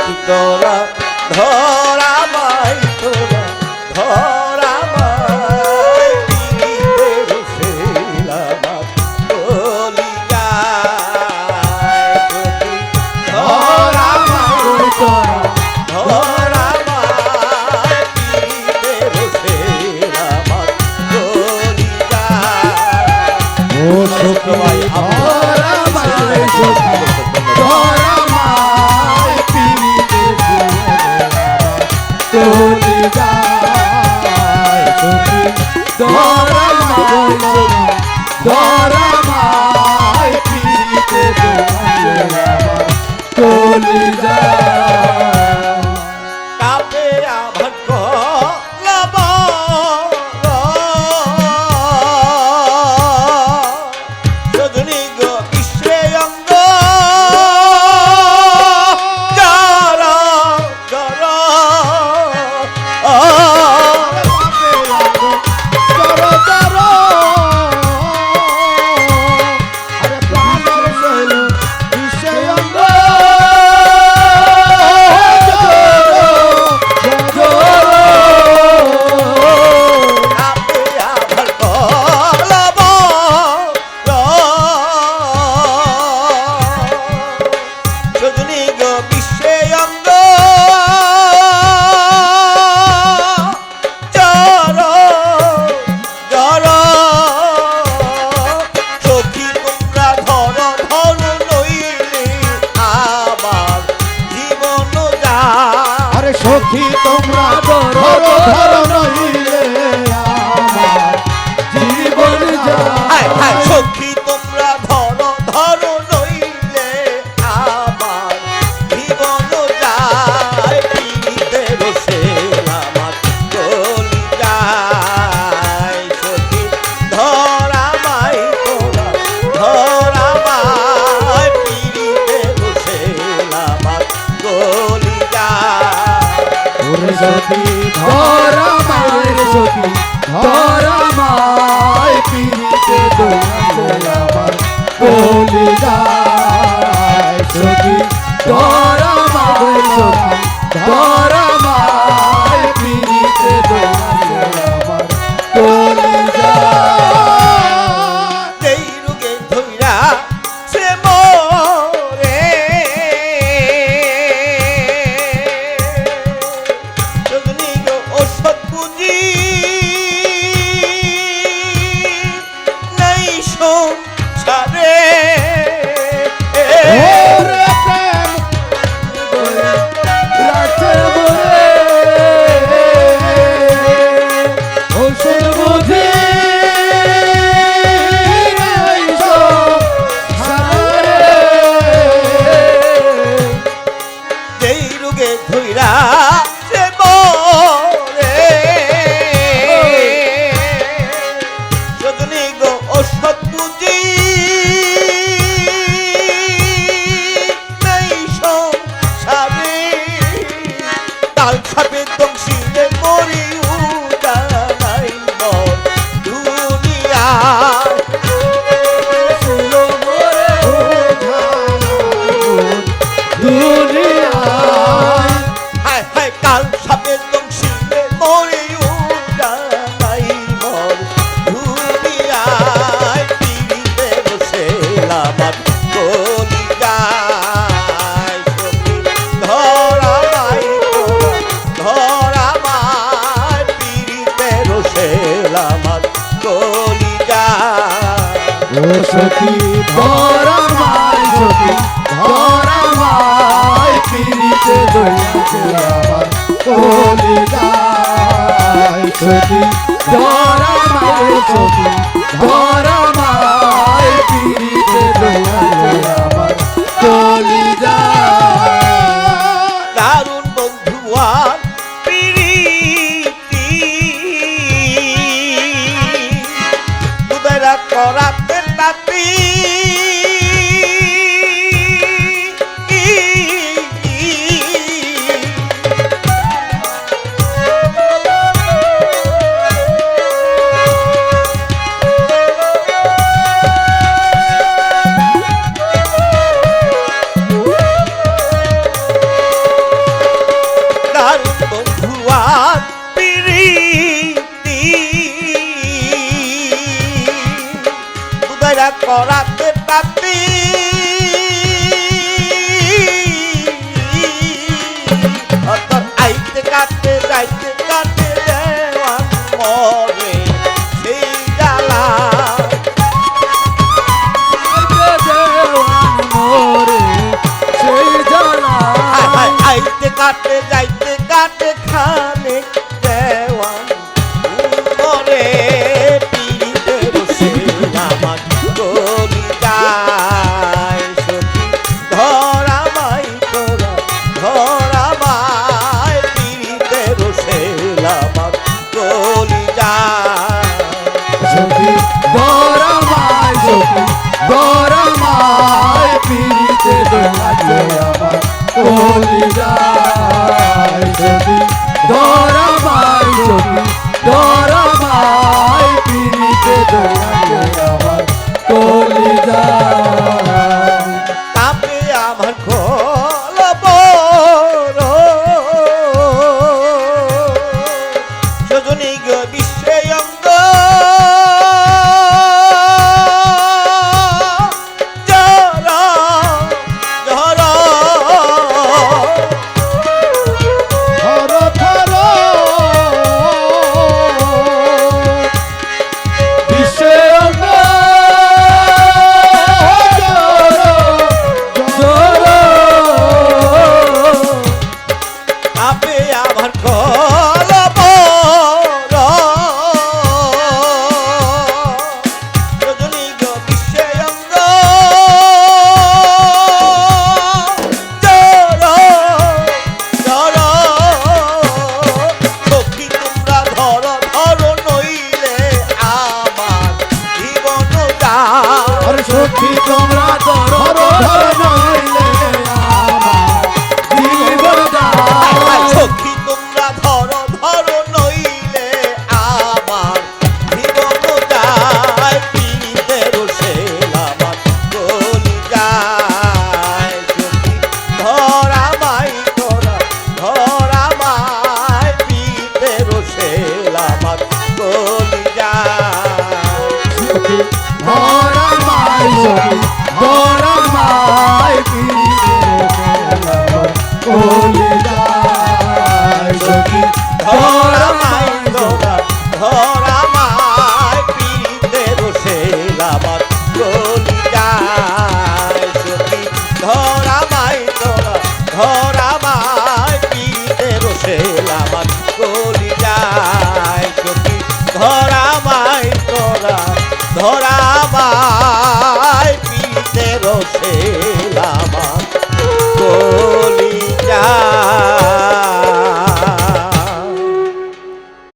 সখী তোরা ধরা মাই তোরা ধরা মাই পীড়িতের সেলামাত বলি যায় সখী ধরা মাই তোরা ধরা মাই পীড়িতের সেলামাত বলি যায় ও সখী ভাই ধরা মাই সখী ধরা মাই পীড়িতের সেলামাত বলি যায় সখী ধরা মাই পীড়িতের সেলামাত বলি যায় কাপে আবার কলাব সজনী গো বিশ্বে অঙ্গ যারা যারা সখী তোমরা ধরো ধরো নইলে আমার জীবন যায় সখী তোমরা ধরো ধরো নইলে আমার জীবন যায় পীড়িতের সেলামাত বলি যায় সখী ধরা মাই তোরা ধরা মাই পীড়িতের সেলামাত বলি সখী ধরা মাই সখী ধরা মাই পীড়িতে সেলামাত বলি যায় সখী ধরা মাই সখী ধরা মাই পীড়িতে সেলামাত বলি যায় এই রোগে ধইরা সে মরে ওষুধ পুঁজি নাই সংসারে ওষুধ বুঝি নাই সংসারে যেই রোগে ধইরা সখী ধরা মাই সখী ধরা মাই পীড়িতে সেলামাত বলি যায় সখী ধরা মাই সখী ধরা মাই পীড়িতে সেলামাত বলি যায় দারুণ বন্ধু আর প্রীতি দুবেলা করাতে তাতি করাতে তাতি অর্থাৎ আইতে কাটতে যাইতে কাটে দেওয়ান মরে সেই জ্বালা আইতে কাটে যাইতে কাটে খানে দেওয়ান মরে পিড়িতে বসে আমার গলি যায় সখী ধরা মাই তোরা ধরা মাই পিড়িতে বসে আমার গলি যায় সখী ধরা মাই সখী ধরা মাই পিড়িতে দোয়াতে আমার কলি যায় সখী ধরা মাই সখী ধরা মাই পিড়িতে দোয়াতে আমার কলি যায় তাপে আমার খোল সজনী গো বিশ্বে অঙ্গ জরা জরা থর থর বিশ্বে অঙ্গ তাপে আমার খোল সজনী গো বিশ্বে অঙ্গ জরা জরা সখী তোমরা ধরো ধরো নইলে আমার জীবন যায় আর সখী তোমরা ধরো ধরো নইলে আমার জীবন যায় সখী তোমরা ধরো ধরো নইলে আমার জীবন যায় পিড়িতে বসে আমার গলি যায় সখী ধরা মাই তোরা ধরা মাই পিড়িতে বসে আমার গলি যায় সখী ধরা মাই সখী ধরা মাই পিড়িতে আমার কলি যায় সখী ধরা মাই তোরা ধরা মাই পিড়িতে বসে আমার গলি যায় সখী ধরা মাই তোরা ধরা মাই পিড়িতে বসে আমার গলি যায় সখী ধরা মাই তোরা ধরা